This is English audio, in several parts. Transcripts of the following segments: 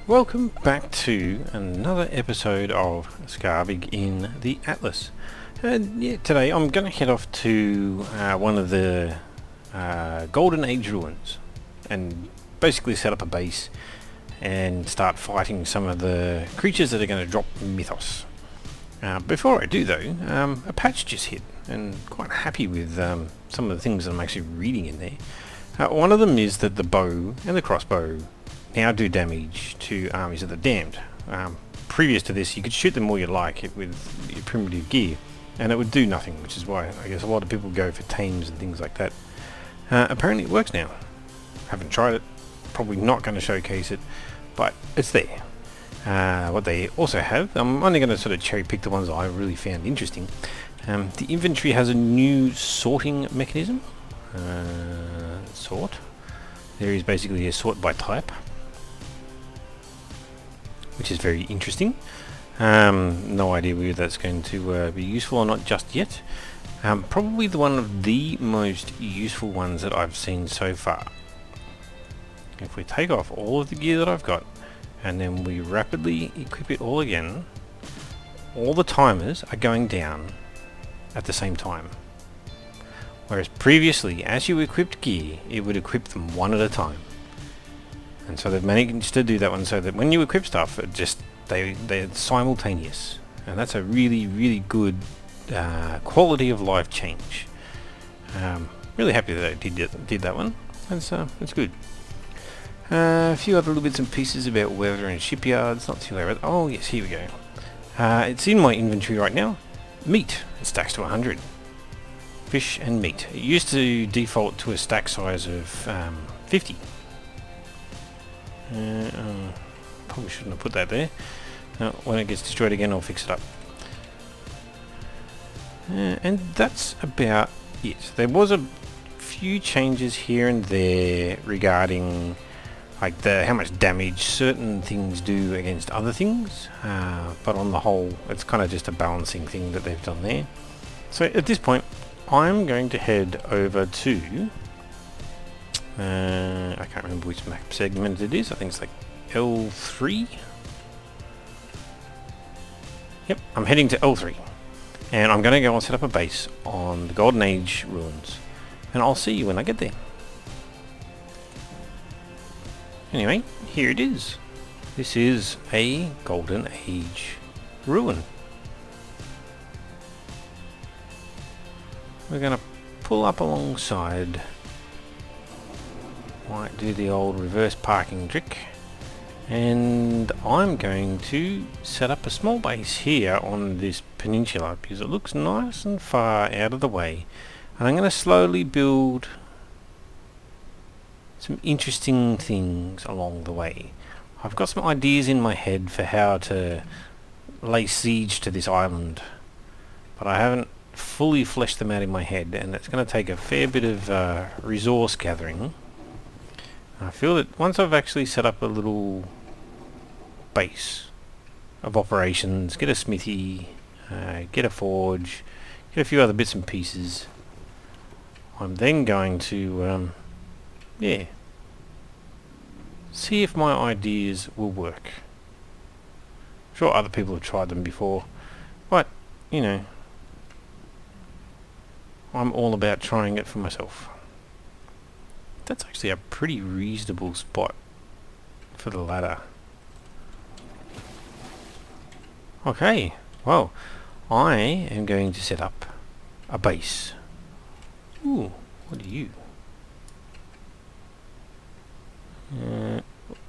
Welcome back to another episode of Scarvig in the Atlas. Today I'm going to head off to one of the Golden Age ruins and basically set up a base and start fighting some of the creatures that are going to drop Mythos. Before I do though, a patch just hit and quite happy with some of the things that I'm actually reading in there. One of them is that the bow and the crossbow now do damage to armies of the damned. Previous to this you could shoot them all you like with your primitive gear and it would do nothing, which is why I guess a lot of people go for tames and things like that. Apparently it works now. Haven't tried it, probably not going to showcase it, but it's there. What they also have, I'm only going to sort of cherry pick the ones I really found interesting. The inventory has a new sorting mechanism. Sort. There is basically a sort by type, which is very interesting. No idea whether that's going to be useful or not just yet. Probably one of the most useful ones that I've seen so far. If we take off all of the gear that I've got and then we rapidly equip it all again, all the timers are going down at the same time. Whereas previously, as you equipped gear, it would equip them one at a time. And so they've managed to do that one so that when you equip stuff, they're simultaneous. And that's a really good quality of life change. Really happy that I did that one. That's good. A few other little bits and pieces about weather and shipyards. Not too worried. Oh yes, here we go. It's in my inventory right now. Meat. It stacks to 100. Fish and meat. It used to default to a stack size of 50. Probably shouldn't have put that there. When it gets destroyed again, I'll fix it up. And that's about it. There was a few changes here and there regarding like how much damage certain things do against other things, but on the whole it's kind of just a balancing thing that they've done there. So at this point I'm going to head over to I can't remember which map segment it is. I think it's like L3. Yep, I'm heading to L3 and I'm going to go and set up a base on the Golden Age ruins and I'll see you when I get there. Anyway, here it is. This is a Golden Age ruin. We're going to pull up alongside. Might do the old reverse parking trick. And I'm going to set up a small base here on this peninsula because it looks nice and far out of the way. And I'm going to slowly build some interesting things along the way. I've got some ideas in my head for how to lay siege to this island, but I haven't fully fleshed them out in my head, and it's going to take a fair bit of resource gathering. I feel that once I've actually set up a little base of operations, get a smithy, get a forge, get a few other bits and pieces, I'm then going to see if my ideas will work. I'm sure other people have tried them before, but you know, I'm all about trying it for myself. That's actually a pretty reasonable spot for the ladder. Okay, well, I am going to set up a base. Ooh, what are you?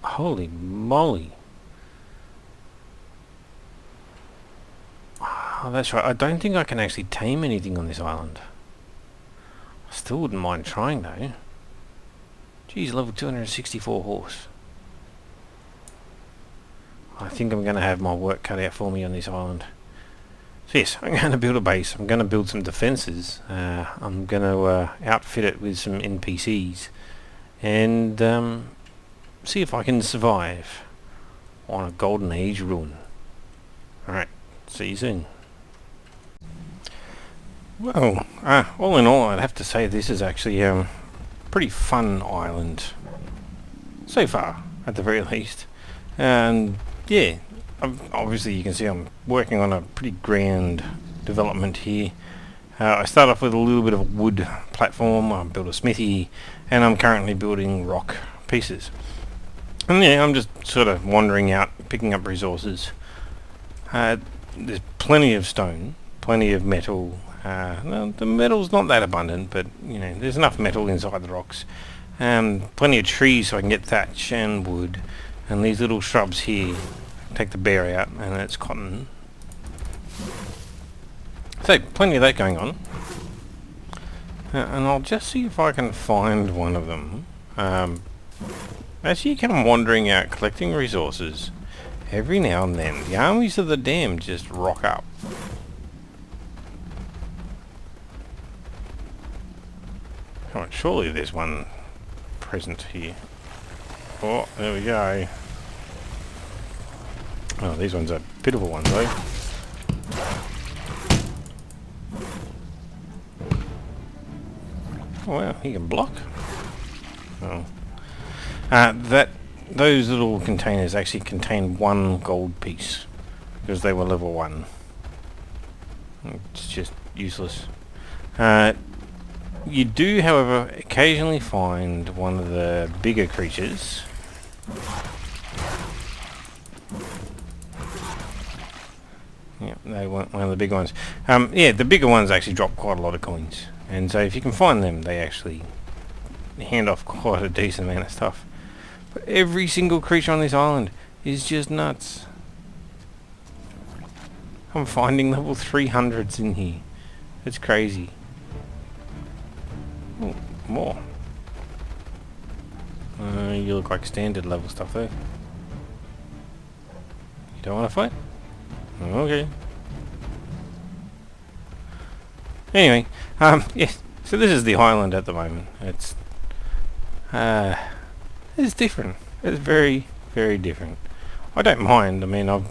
Holy moly. Oh, that's right. I don't think I can actually tame anything on this island. I still wouldn't mind trying though. Geez, level 264 horse. I think I'm going to have my work cut out for me on this island. So yes, I'm going to build a base. I'm going to build some defences. I'm going to outfit it with some NPCs. And see if I can survive on a Golden Age ruin. Alright, see you soon. Well, all in all, I'd have to say this is actually a pretty fun island. So far, at the very least. And yeah, obviously you can see I'm working on a pretty grand development here. I start off with a little bit of a wood platform, I built a smithy, and I'm currently building rock pieces. And yeah, I'm just sort of wandering out, picking up resources. There's plenty of stone, plenty of metal. Well, the metal's not that abundant, but you know, there's enough metal inside the rocks. Plenty of trees so I can get thatch and wood. And these little shrubs here, take the bear out, and it's cotton. So, plenty of that going on. And I'll just see if I can find one of them. As you come wandering out collecting resources, every now and then the armies of the damned just rock up. Come on, surely there's one present here. Oh, there we go. Oh, these ones are pitiful ones though. Oh wow, he can block. Oh. Those little containers actually contain 1 gold piece because they were level 1. It's just useless. You do, however, occasionally find one of the bigger creatures. Yeah, they weren't one of the big ones. Yeah, the bigger ones actually drop quite a lot of coins, and so if you can find them, they actually hand off quite a decent amount of stuff. But every single creature on this island is just nuts. I'm finding level 300s in here. It's crazy. Ooh, more. You look like standard level stuff though. You don't want to fight? Okay. Anyway, yeah. So this is the island at the moment. It's different. It's very, very different. I don't mind. I mean, I've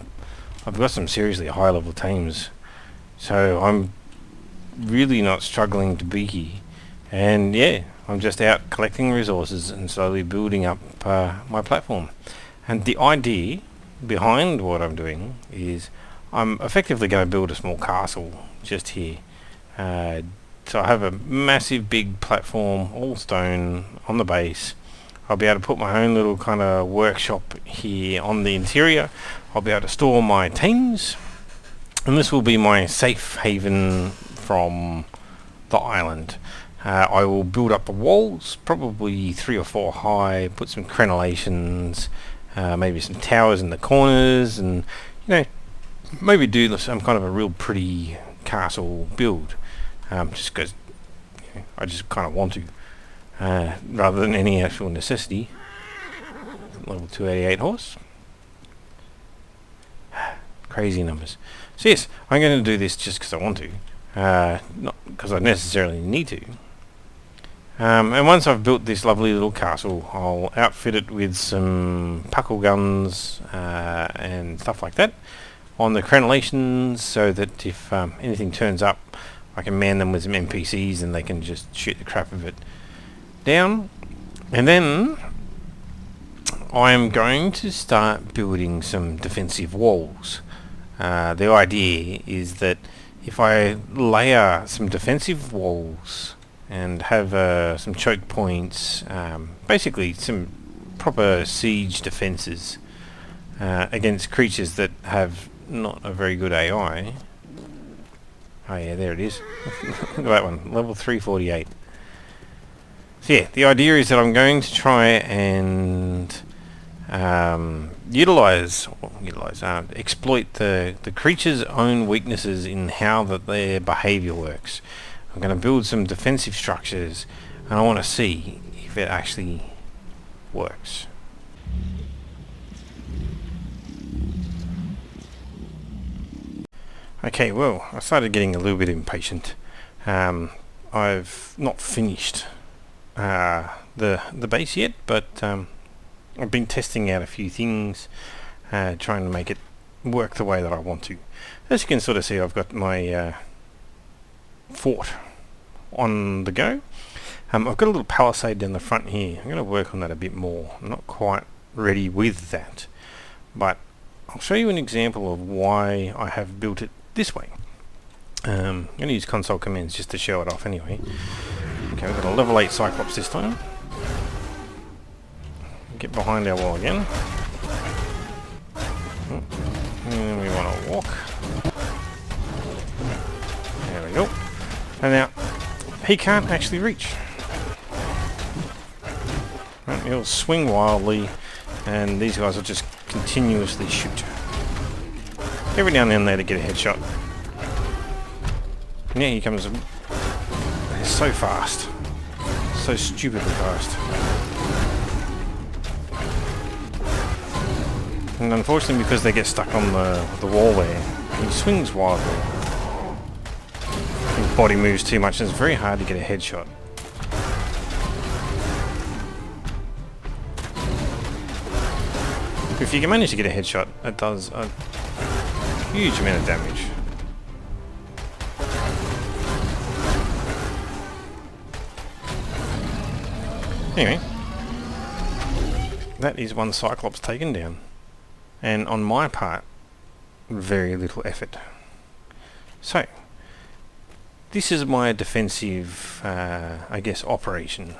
got some seriously high level teams, so I'm really not struggling to be here. And yeah, I'm just out collecting resources and slowly building up my platform. And the idea behind what I'm doing is I'm effectively going to build a small castle just here. So I have a massive big platform, all stone, on the base. I'll be able to put my own little kind of workshop here on the interior. I'll be able to store my teams, and this will be my safe haven from the island. I will build up the walls, probably 3 or 4 high, put some crenellations, maybe some towers in the corners, and you know, maybe do some kind of a real pretty castle build, just because you know, I just kind of want to, rather than any actual necessity. Level 288 horse. Crazy numbers. So yes, I'm going to do this just because I want to, not because I necessarily need to. And once I've built this lovely little castle, I'll outfit it with some puckle guns and stuff like that on the crenellations, so that if anything turns up, I can man them with some NPCs and they can just shoot the crap of it down. And then I'm going to start building some defensive walls. The idea is that if I layer some defensive walls and have some choke points, basically some proper siege defenses against creatures that have not a very good AI. Oh yeah, there it is. Look at that one, level 348. So yeah, the idea is that I'm going to try and exploit the creature's own weaknesses in how that their behaviour works. I'm going to build some defensive structures, and I want to see if it actually works. Okay, well, I started getting a little bit impatient. I've not finished the base yet, but I've been testing out a few things, trying to make it work the way that I want to. As you can sort of see, I've got my fort on the go. I've got a little palisade down the front here. I'm going to work on that a bit more. I'm not quite ready with that. but I'll show you an example of why I have built it this way. I'm going to use console commands just to show it off anyway. Okay, we've got a level 8 Cyclops this time. Get behind our wall again. And we want to walk. There we go. And now, he can't actually reach. Right, he'll swing wildly, and these guys will just continuously shoot. Every now and then they get a headshot. And yeah, he comes. He's so fast. So stupidly fast. And unfortunately, because they get stuck on the wall there, he swings wildly. His body moves too much and it's very hard to get a headshot. If you can manage to get a headshot, it does a huge amount of damage. Anyway, that is one Cyclops taken down. And on my part, very little effort. So, this is my defensive, I guess, operation.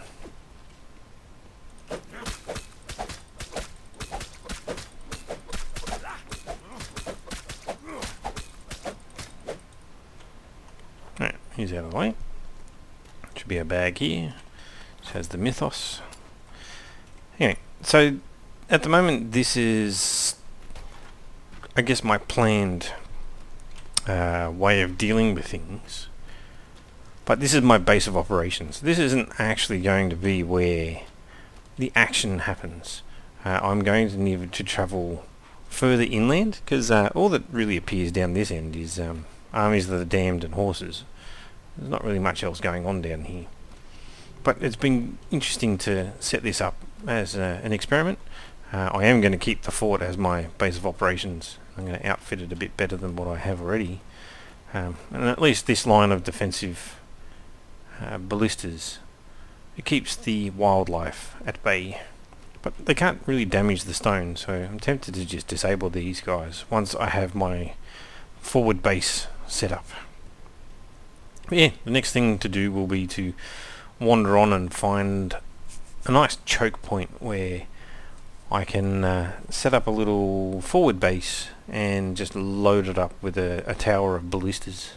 Right, he's out of the way. Should be a bag here. Which has the Mythos. Anyway, so at the moment this is, I guess, my planned way of dealing with things. But this is my base of operations. This isn't actually going to be where the action happens. I'm going to need to travel further inland, because all that really appears down this end is armies of the damned and horses. There's not really much else going on down here. But it's been interesting to set this up as an experiment. I am going to keep the fort as my base of operations. I'm going to outfit it a bit better than what I have already. And at least this line of defensive ballistas, it keeps the wildlife at bay. But they can't really damage the stone, so I'm tempted to just disable these guys once I have my forward base set up. But yeah, the next thing to do will be to wander on and find a nice choke point where I can set up a little forward base and just load it up with a tower of ballistas.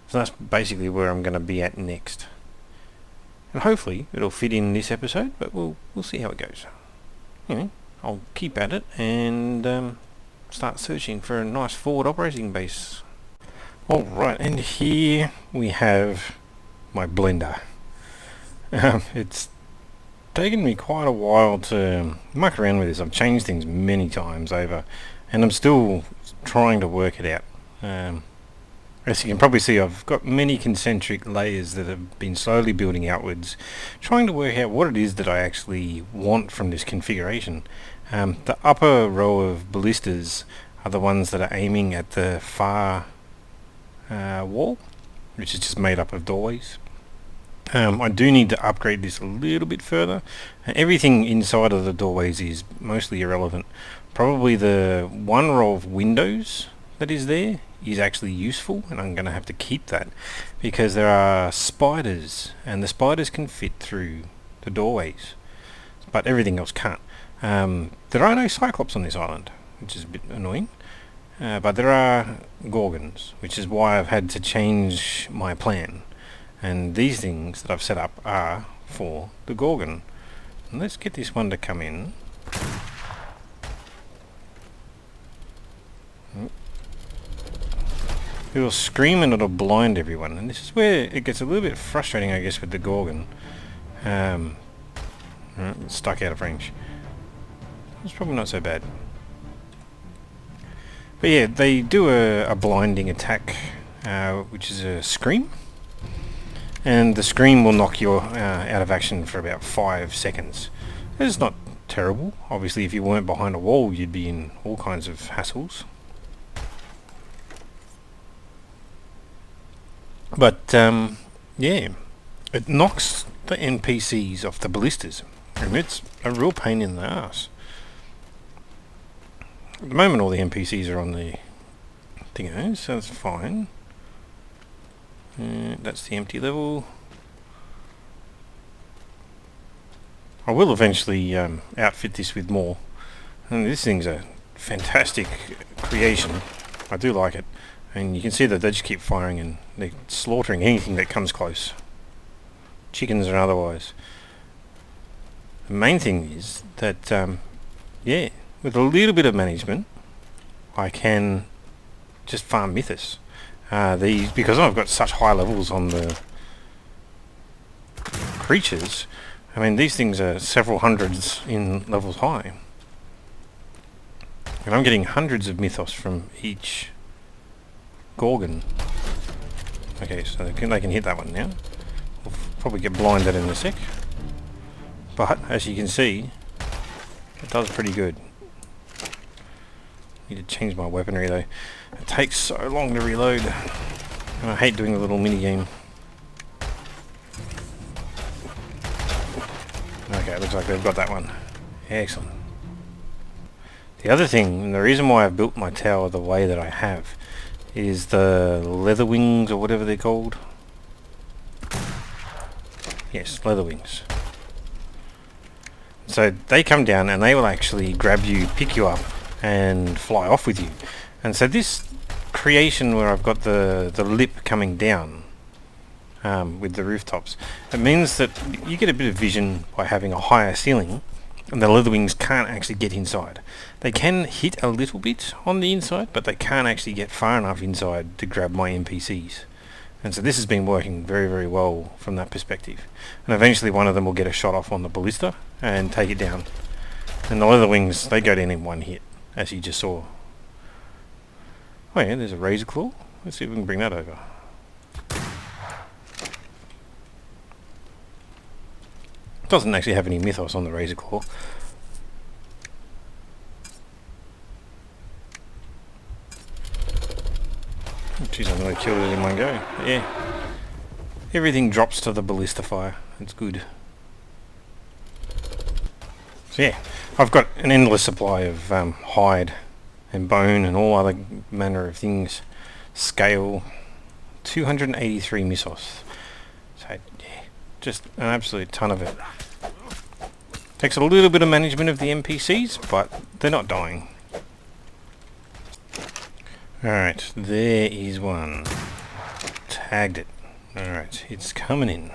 So that's basically where I'm going to be at next. And hopefully it'll fit in this episode, but we'll see how it goes. Anyway, I'll keep at it and start searching for a nice forward operating base. Alright, and here we have my blender. It's taken me quite a while to muck around with this. I've changed things many times over, and I'm still trying to work it out. As you can probably see, I've got many concentric layers that have been slowly building outwards, trying to work out what it is that I actually want from this configuration. The upper row of ballistas are the ones that are aiming at the far wall, which is just made up of doorways. I do need to upgrade this a little bit further. Everything inside of the doorways is mostly irrelevant. Probably the one row of windows that is there is actually useful, and I'm going to have to keep that because there are spiders, and the spiders can fit through the doorways, but everything else can't. There are no Cyclops on this island, which is a bit annoying, but there are Gorgons, which is why I've had to change my plan. And these things that I've set up are for the Gorgon. And let's get this one to come in. It'll scream and it'll blind everyone. And this is where it gets a little bit frustrating, I guess, with the Gorgon. It's stuck out of range. It's probably not so bad. But yeah, they do a blinding attack, which is a scream. And the scream will knock you out of action for about 5 seconds. It's not terrible. Obviously, if you weren't behind a wall, you'd be in all kinds of hassles. But, yeah, it knocks the NPCs off the ballistas. And it's a real pain in the ass. At the moment all the NPCs are on the thingo, so that's fine. That's the empty level. I will eventually outfit this with more. And this thing's a fantastic creation. I do like it. And you can see that they just keep firing and they're slaughtering anything that comes close. Chickens and otherwise. The main thing is that, yeah, with a little bit of management, I can just farm Mythos. These, because I've got such high levels on the creatures, I mean these things are several hundreds in levels high. And I'm getting hundreds of Mythos from each Gorgon. Okay, so they can hit that one now. We'll probably get blinded in a sec. But, as you can see, it does pretty good. Need to change my weaponry though. It takes so long to reload. And I hate doing the little mini game. Okay, it looks like they've got that one. Excellent. The other thing, and the reason why I've built my tower the way that I have, is the leather wings, or whatever they're called. Yes, leather wings. So they come down and they will actually grab you, pick you up, and fly off with you. And so this creation where I've got the lip coming down with the rooftops, it means that you get a bit of vision by having a higher ceiling, and the leather wings can't actually get inside. They can hit a little bit on the inside, but they can't actually get far enough inside to grab my NPCs. And so this has been working very, very well from that perspective. And eventually one of them will get a shot off on the ballista and take it down. And the leather wings, they go down in one hit, as you just saw. Oh yeah, there's a razor claw. Let's see if we can bring that over. It doesn't actually have any Mythos on the razor claw. Jeez, I nearly killed it in one go. Yeah. Everything drops to the ballista fire. It's good. So yeah, I've got an endless supply of hide and bone and all other manner of things. Scale. 283 Mythos. So yeah, just an absolute ton of it. Takes a little bit of management of the NPCs, but they're not dying. Alright, there is one. Tagged it. Alright, it's coming in.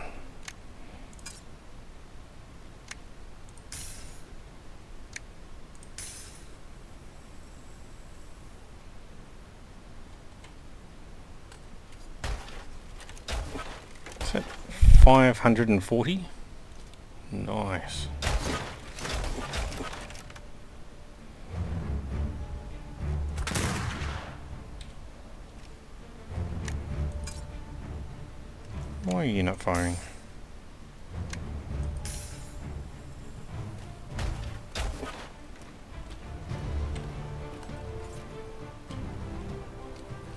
Is that 540? Nice. Why are you not firing?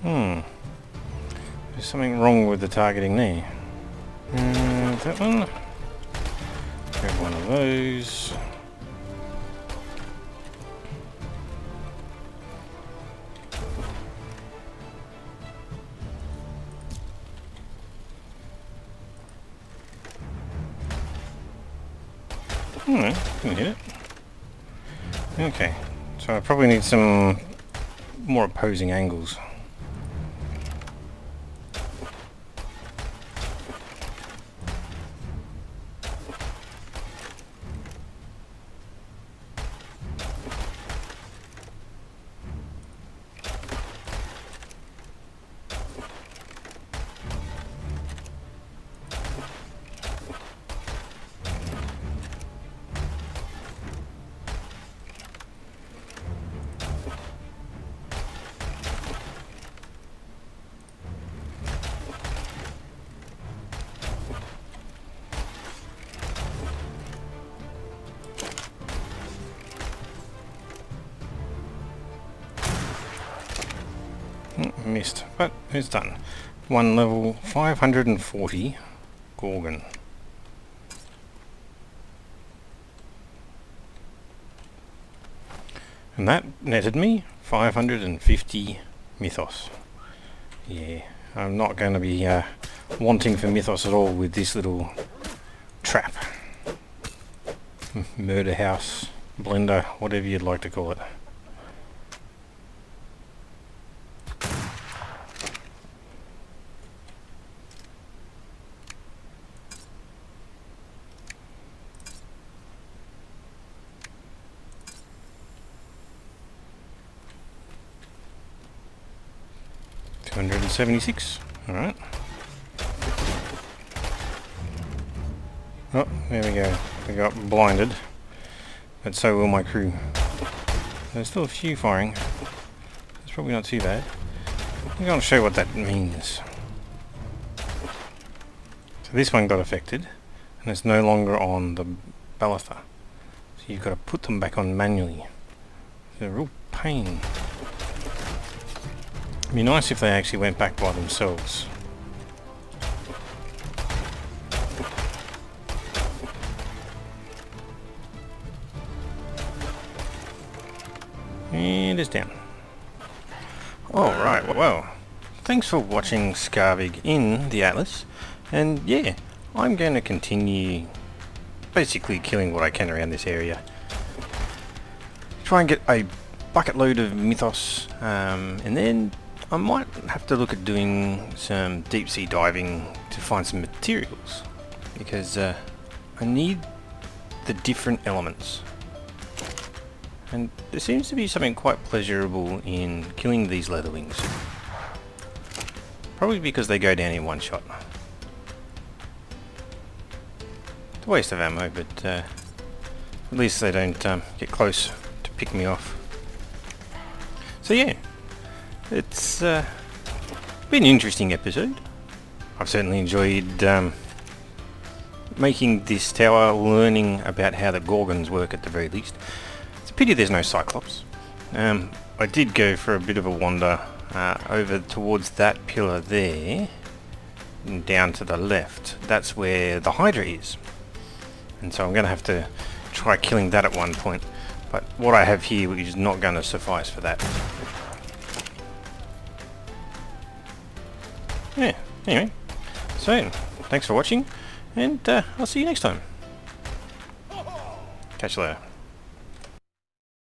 There's something wrong with the targeting there. That one. Grab one of those. No, can hit it. Okay, so I probably need some more opposing angles. Missed, but it's done. One level 540 Gorgon. And that netted me 550 Mythos. Yeah, I'm not going to be wanting for Mythos at all with this little trap. Murder house, blender, whatever you'd like to call it. $276. All right. Oh, there we go. We got blinded, but so will my crew. There's still a few firing. It's probably not too bad. I'm going to show you what that means. So this one got affected, and it's no longer on the baluster. So you've got to put them back on manually. It's a real pain. It'd be nice if they actually went back by themselves. And it's down. Alright, well, thanks for watching Scarvig in the Atlas. And yeah, I'm going to continue basically killing what I can around this area. Try and get a bucket load of Mythos, and then I might have to look at doing some deep sea diving to find some materials, because I need the different elements. And there seems to be something quite pleasurable in killing these leatherwings. Probably because they go down in one shot. It's a waste of ammo, but at least they don't get close to pick me off. So yeah, it's been an interesting episode. I've certainly enjoyed making this tower, learning about how the Gorgons work at the very least. It's a pity there's no Cyclops. I did go for a bit of a wander over towards that pillar there, and down to the left. That's where the Hydra is. And so I'm going to have to try killing that at one point. But what I have here is not going to suffice for that. Yeah, anyway, so thanks for watching, and I'll see you next time. Catch you later.